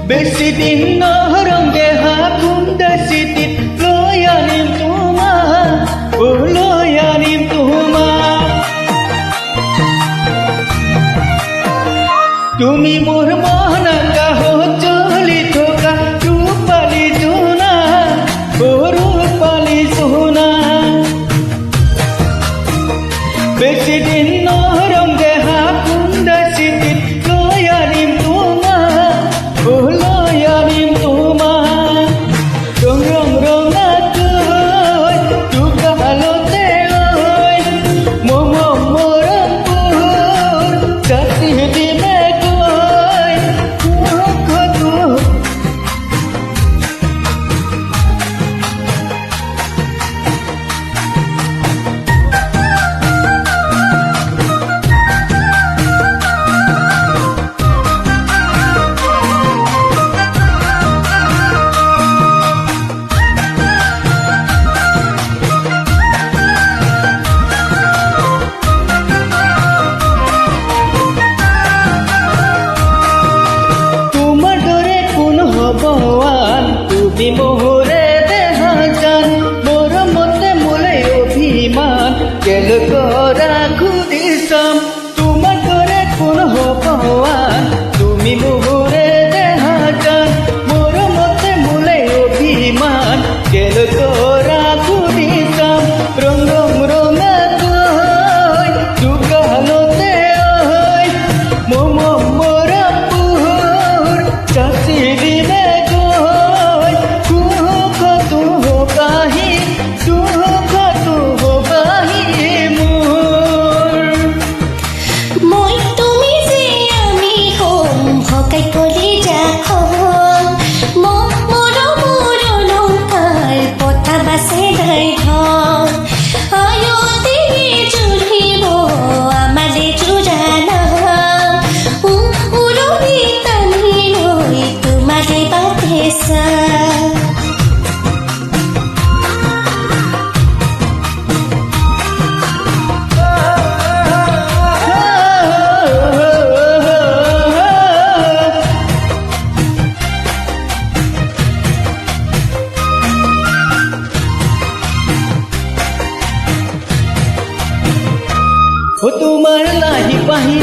বেছি দিন নহৰংগে হাকুন্দা চিটিত লৈ আনিম তোমাক, লৈ আনিম তোমাক। তুমি মোৰ মন কাহত জ্বলি থকা ৰূপালী জোনা, ৰূপালী জোনা। বেছি দিন নহৰংগে হাকুন্দা চিটিত লৈ আনিম তোমাক, লৈ আনিম তোমাক। ৰং ৰং ৰঙাকৈ দুগালতে লৈ মৰম পোৰ জাতি দিমে কৈ মুখতো। ভগৱান তুমি মোহৰে দেহা জান, মৰমতে মোলে অভিমান কেল কৰা ঘূৰি চাম। তোমাৰ দৰে কোন ভগৱান তুমি মোহৰে দেহা জান, মৰমতে মোলে অভিমান কেল কৰা ঘূৰি চাম। ৰং ৰং ৰঙাকৈ দুগালতে ঐ মৰম পোৰ জাতি দিমে তোমাৰ লাহি পাহি